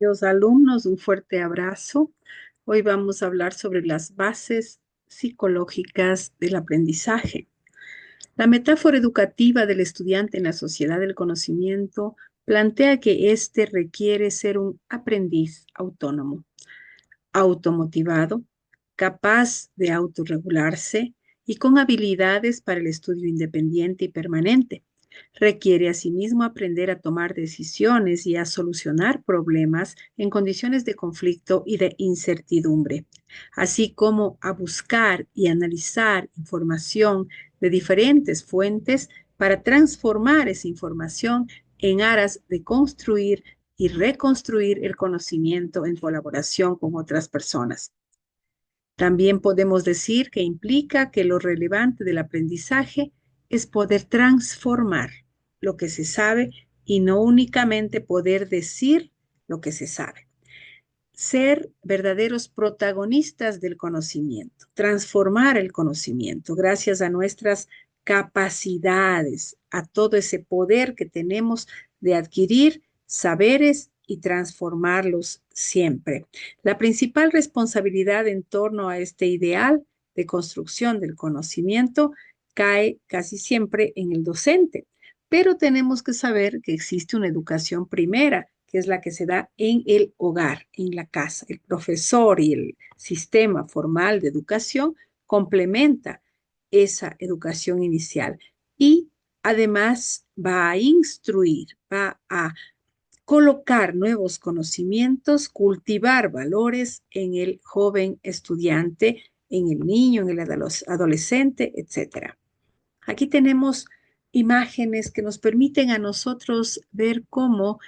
Los alumnos, un fuerte abrazo. Hoy vamos a hablar sobre las bases psicológicas del aprendizaje. La metáfora educativa del estudiante en la sociedad del conocimiento plantea que éste requiere ser un aprendiz autónomo, automotivado, capaz de autorregularse y con habilidades para el estudio independiente y permanente. Requiere asimismo aprender a tomar decisiones y a solucionar problemas en condiciones de conflicto y de incertidumbre, así como a buscar y analizar información de diferentes fuentes para transformar esa información en aras de construir y reconstruir el conocimiento en colaboración con otras personas. También podemos decir que implica que lo relevante del aprendizaje es poder transformar lo que se sabe y no únicamente poder decir lo que se sabe. Ser verdaderos protagonistas del conocimiento, transformar el conocimiento gracias a nuestras capacidades, a todo ese poder que tenemos de adquirir saberes y transformarlos siempre. La principal responsabilidad en torno a este ideal de construcción del conocimiento cae casi siempre en el docente, pero tenemos que saber que existe una educación primera, que es la que se da en el hogar, en la casa. El profesor y el sistema formal de educación complementa esa educación inicial y además va a instruir, va a colocar nuevos conocimientos, cultivar valores en el joven estudiante, en el niño, en el adolescente, etcétera. Aquí tenemos imágenes que nos permiten a nosotros ver cómo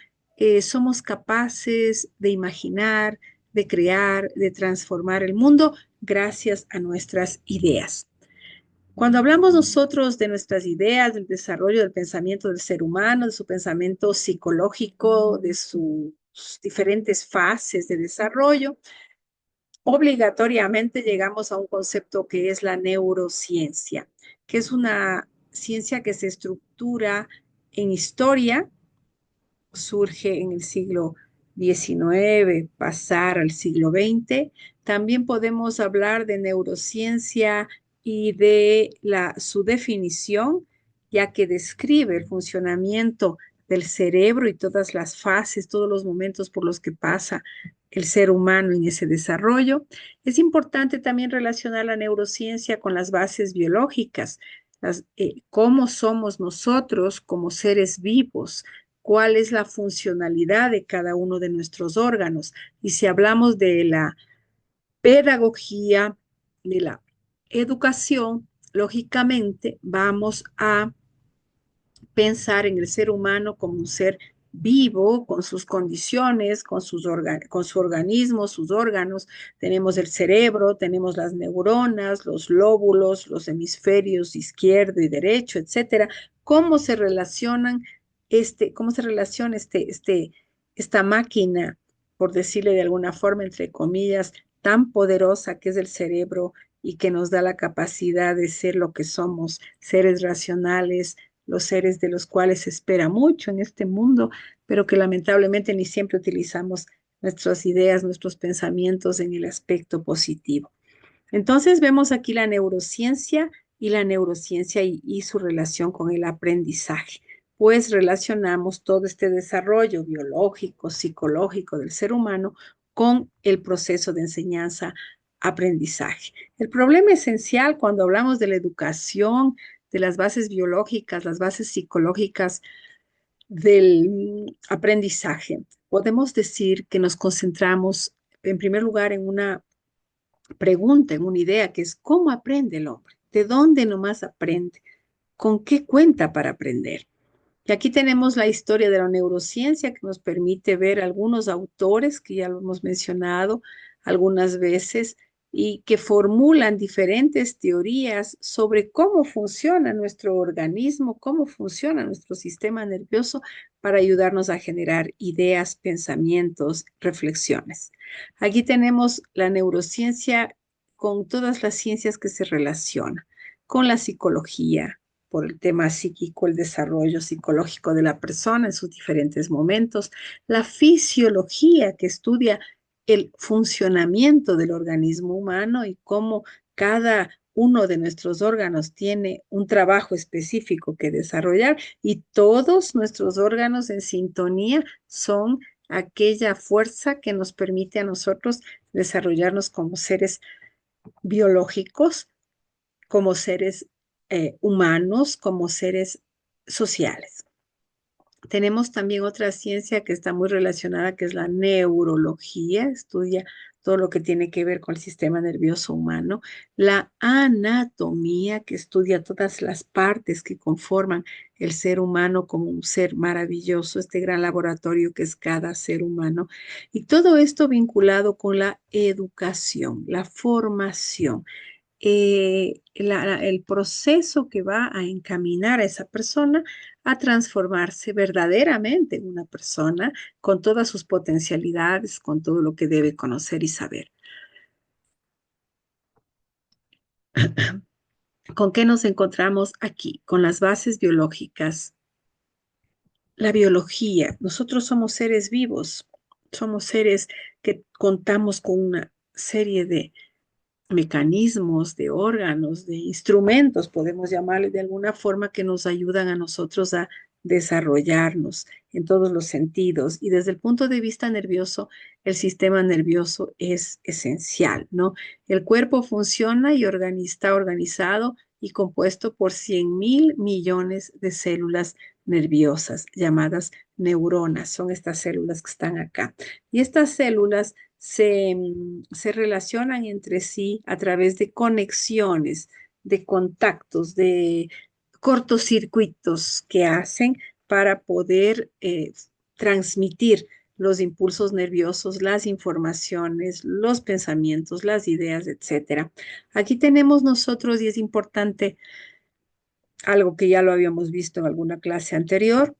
somos capaces de imaginar, de crear, de transformar el mundo gracias a nuestras ideas. Cuando hablamos nosotros de nuestras ideas, del desarrollo del pensamiento del ser humano, de su pensamiento psicológico, de sus diferentes fases de desarrollo, obligatoriamente llegamos a un concepto que es la neurociencia, que es una ciencia que se estructura en historia, surge en el siglo XIX, pasar al siglo XX. También podemos hablar de neurociencia y de su definición, ya que describe el funcionamiento del cerebro y todas las fases, todos los momentos por los que pasa el ser humano en ese desarrollo. Es importante también relacionar la neurociencia con las bases biológicas, cómo somos nosotros como seres vivos, cuál es la funcionalidad de cada uno de nuestros órganos. Y si hablamos de la pedagogía, de la educación, lógicamente vamos a pensar en el ser humano como un ser vivo, con sus condiciones, con su organismo, sus órganos. Tenemos el cerebro, tenemos las neuronas, los lóbulos, los hemisferios izquierdo y derecho, etcétera. ¿Cómo se relacionan cómo se relaciona esta máquina, por decirle de alguna forma, entre comillas, tan poderosa que es el cerebro y que nos da la capacidad de ser lo que somos, seres racionales, los seres de los cuales se espera mucho en este mundo, pero que lamentablemente ni siempre utilizamos nuestras ideas, nuestros pensamientos en el aspecto positivo? Entonces vemos aquí la neurociencia y su relación con el aprendizaje, pues relacionamos todo este desarrollo biológico, psicológico del ser humano con el proceso de enseñanza-aprendizaje. El problema esencial cuando hablamos de la educación, de las bases biológicas, las bases psicológicas del aprendizaje, podemos decir que nos concentramos en primer lugar en una pregunta, en una idea, que es ¿cómo aprende el hombre? ¿De dónde nomás aprende? ¿Con qué cuenta para aprender? Y aquí tenemos la historia de la neurociencia que nos permite ver algunos autores que ya lo hemos mencionado algunas veces y que formulan diferentes teorías sobre cómo funciona nuestro organismo, cómo funciona nuestro sistema nervioso para ayudarnos a generar ideas, pensamientos, reflexiones. Aquí tenemos la neurociencia con todas las ciencias que se relacionan, con la psicología, por el tema psíquico, el desarrollo psicológico de la persona en sus diferentes momentos, la fisiología que estudia el funcionamiento del organismo humano y cómo cada uno de nuestros órganos tiene un trabajo específico que desarrollar y todos nuestros órganos en sintonía son aquella fuerza que nos permite a nosotros desarrollarnos como seres biológicos, como seres humanos, como seres sociales. Tenemos también otra ciencia que está muy relacionada, que es la neurología, estudia todo lo que tiene que ver con el sistema nervioso humano, la anatomía, que estudia todas las partes que conforman el ser humano como un ser maravilloso, este gran laboratorio que es cada ser humano, y todo esto vinculado con la educación, la formación, el proceso que va a encaminar a esa persona a transformarse verdaderamente en una persona con todas sus potencialidades, con todo lo que debe conocer y saber. ¿Con qué nos encontramos aquí? Con las bases biológicas. La biología. Nosotros somos seres vivos, somos seres que contamos con una serie de mecanismos, de órganos, de instrumentos, podemos llamarle de alguna forma, que nos ayudan a nosotros a desarrollarnos en todos los sentidos. Y desde el punto de vista nervioso, el sistema nervioso es esencial, ¿no? El cuerpo funciona y está organizado y compuesto por 100.000 millones de células nerviosas llamadas neuronas. Son estas células que están acá. Y estas células se relacionan entre sí a través de conexiones, de contactos, de cortocircuitos que hacen para poder transmitir los impulsos nerviosos, las informaciones, los pensamientos, las ideas, etcétera. Aquí tenemos nosotros, y es importante algo que ya lo habíamos visto en alguna clase anterior,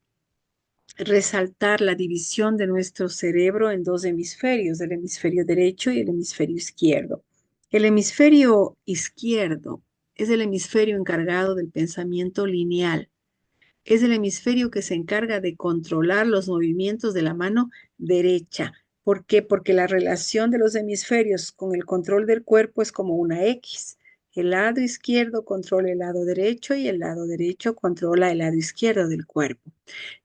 resaltar la división de nuestro cerebro en dos hemisferios, el hemisferio derecho y el hemisferio izquierdo. El hemisferio izquierdo es el hemisferio encargado del pensamiento lineal. Es el hemisferio que se encarga de controlar los movimientos de la mano derecha. ¿Por qué? Porque la relación de los hemisferios con el control del cuerpo es como una X. El lado izquierdo controla el lado derecho y el lado derecho controla el lado izquierdo del cuerpo.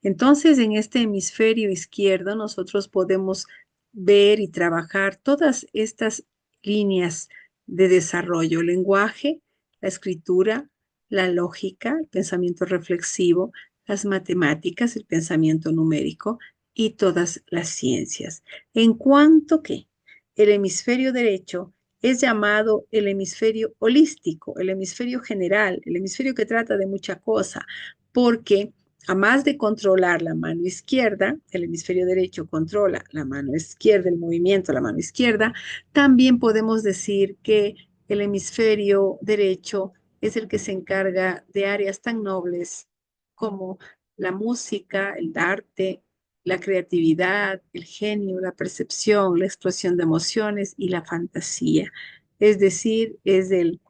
Entonces, en este hemisferio izquierdo nosotros podemos ver y trabajar todas estas líneas de desarrollo: el lenguaje, la escritura, la lógica, el pensamiento reflexivo, las matemáticas, el pensamiento numérico y todas las ciencias. En cuanto que el hemisferio derecho es llamado el hemisferio holístico, el hemisferio general, el hemisferio que trata de mucha cosa, porque a más de controlar la mano izquierda, el hemisferio derecho controla la mano izquierda, el movimiento de la mano izquierda, también podemos decir que el hemisferio derecho es el que se encarga de áreas tan nobles como la música, el arte, la creatividad, el genio, la percepción, la expresión de emociones y la fantasía. Es decir, es el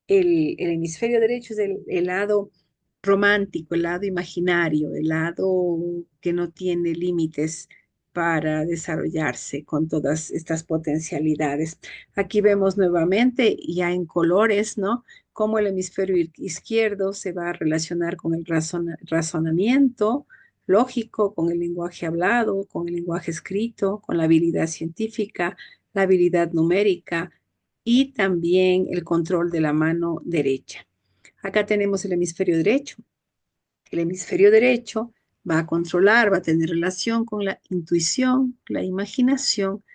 hemisferio derecho es el lado romántico, el lado imaginario, el lado que no tiene límites para desarrollarse con todas estas potencialidades. Aquí vemos nuevamente ya en colores, ¿no? Cómo el hemisferio izquierdo se va a relacionar con el razonamiento lógico, con el lenguaje hablado, con el lenguaje escrito, con la habilidad científica, la habilidad numérica y también el control de la mano derecha. Acá tenemos el hemisferio derecho. El hemisferio derecho va a controlar, va a tener relación con la intuición, la imaginación,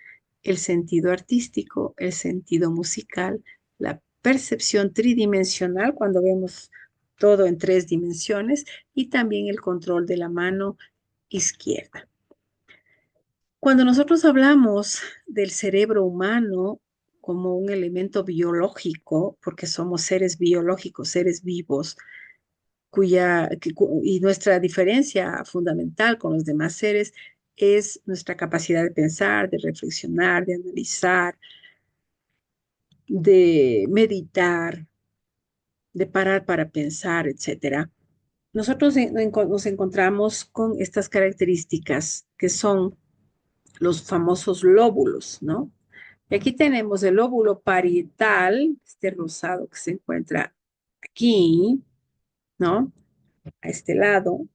el sentido artístico, el sentido musical, la percepción tridimensional cuando vemos todo en 3 dimensiones y también el control de la mano izquierda. Cuando nosotros hablamos del cerebro humano como un elemento biológico, porque somos seres biológicos, seres vivos, y nuestra diferencia fundamental con los demás seres es nuestra capacidad de pensar, de reflexionar, de analizar, de meditar, de parar para pensar, etcétera. nosotros nos encontramos con estas características que son los famosos lóbulos, ¿no? Y aquí tenemos el lóbulo parietal, este rosado que se encuentra aquí, ¿no? A este lado,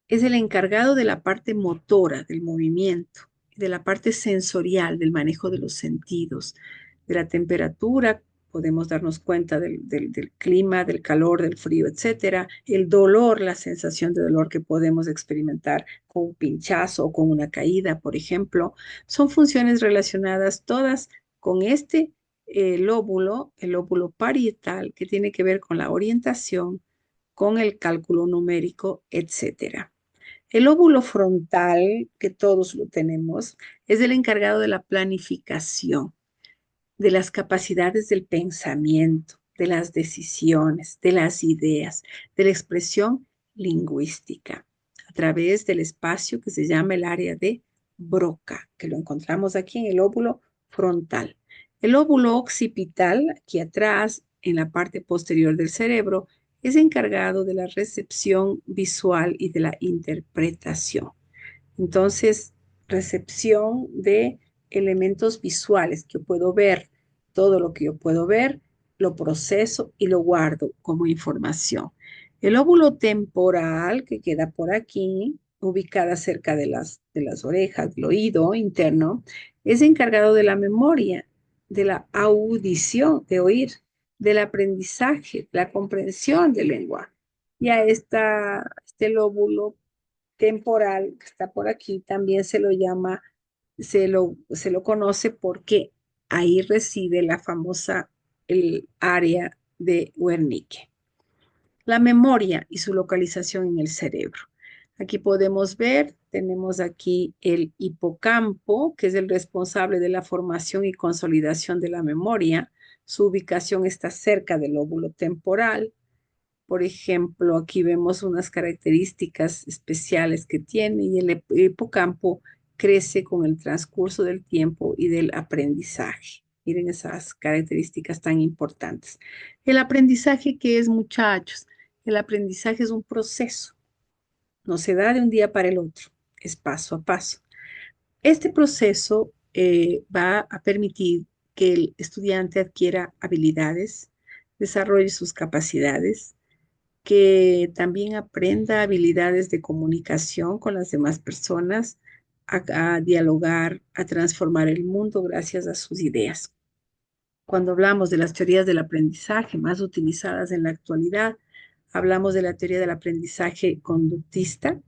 es el encargado de la parte motora del movimiento, de la parte sensorial del manejo de los sentidos, de la temperatura, podemos darnos cuenta del clima, del calor, del frío, etcétera, el dolor, la sensación de dolor que podemos experimentar con un pinchazo o con una caída, por ejemplo, son funciones relacionadas todas con este lóbulo, el lóbulo parietal, que tiene que ver con la orientación, con el cálculo numérico, etcétera. El óvulo frontal, que todos lo tenemos, es el encargado de la planificación, de las capacidades del pensamiento, de las decisiones, de las ideas, de la expresión lingüística, a través del espacio que se llama el área de Broca, que lo encontramos aquí en el óvulo frontal. El óvulo occipital, aquí atrás, en la parte posterior del cerebro, es encargado de la recepción visual y de la interpretación. Entonces, recepción de elementos visuales que yo puedo ver, todo lo que yo puedo ver, lo proceso y lo guardo como información. El óvulo temporal, que queda por aquí, ubicada cerca de las orejas, del oído interno, es encargado de la memoria, de la audición, de oír, del aprendizaje, la comprensión del lenguaje. Y a este lóbulo temporal que está por aquí, también se lo llama, se lo conoce porque ahí reside la famosa el área de Wernicke. La memoria y su localización en el cerebro. Aquí podemos ver, tenemos aquí el hipocampo, que es el responsable de la formación y consolidación de la memoria. Su ubicación está cerca del lóbulo temporal. Por ejemplo, aquí vemos unas características especiales que tiene y el hipocampo crece con el transcurso del tiempo y del aprendizaje. Miren esas características tan importantes. El aprendizaje, ¿qué es, muchachos? El aprendizaje es un proceso, no se da de un día para el otro, es paso a paso. Este proceso va a permitir que el estudiante adquiera habilidades, desarrolle sus capacidades, que también aprenda habilidades de comunicación con las demás personas, a dialogar, a transformar el mundo gracias a sus ideas. Cuando hablamos de las teorías del aprendizaje más utilizadas en la actualidad, hablamos de la teoría del aprendizaje conductista,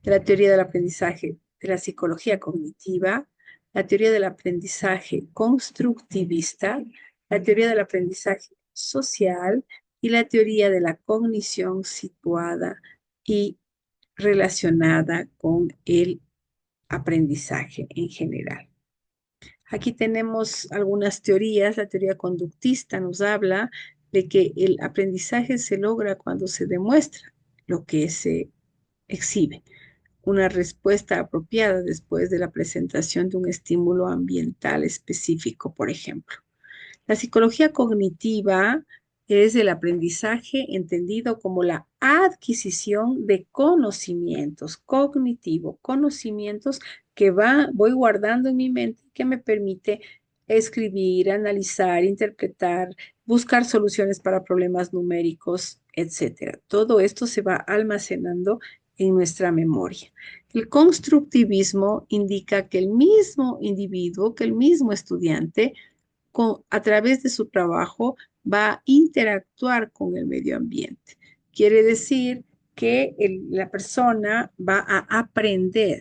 de la teoría del aprendizaje de la psicología cognitiva, la teoría del aprendizaje constructivista, la teoría del aprendizaje social y la teoría de la cognición situada y relacionada con el aprendizaje en general. Aquí tenemos algunas teorías. La teoría conductista nos habla de que el aprendizaje se logra cuando se demuestra lo que se exhibe, una respuesta apropiada después de la presentación de un estímulo ambiental específico, por ejemplo. La psicología cognitiva es el aprendizaje entendido como la adquisición de conocimientos, cognitivo, conocimientos que voy guardando en mi mente, que me permite escribir, analizar, interpretar, buscar soluciones para problemas numéricos, etcétera. Todo esto se va almacenando en nuestra memoria. El constructivismo indica que el mismo individuo, que el mismo estudiante, a través de su trabajo va a interactuar con el medio ambiente. Quiere decir que la persona va a aprender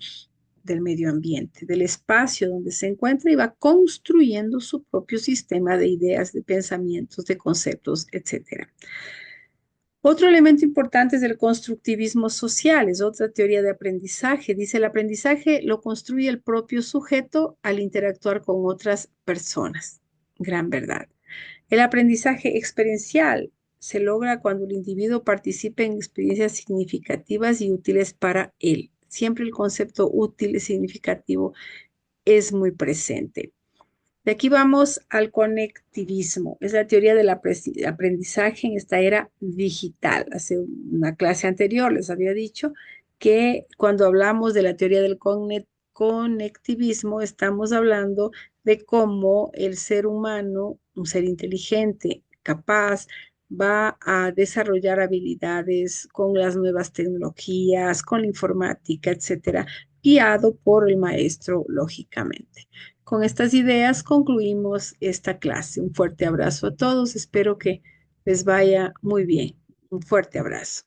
del medio ambiente, del espacio donde se encuentra y va construyendo su propio sistema de ideas, de pensamientos, de conceptos, etcétera. Otro elemento importante es el constructivismo social, es otra teoría de aprendizaje. Dice, el aprendizaje lo construye el propio sujeto al interactuar con otras personas. Gran verdad. El aprendizaje experiencial se logra cuando el individuo participa en experiencias significativas y útiles para él. Siempre el concepto útil y significativo es muy presente. De aquí vamos al conectivismo. Es la teoría del aprendizaje en esta era digital. Hace una clase anterior les había dicho que cuando hablamos de la teoría del conectivismo, estamos hablando de cómo el ser humano, un ser inteligente, capaz, va a desarrollar habilidades con las nuevas tecnologías, con la informática, etcétera, guiado por el maestro, lógicamente. Con estas ideas concluimos esta clase. Un fuerte abrazo a todos. Espero que les vaya muy bien. Un fuerte abrazo.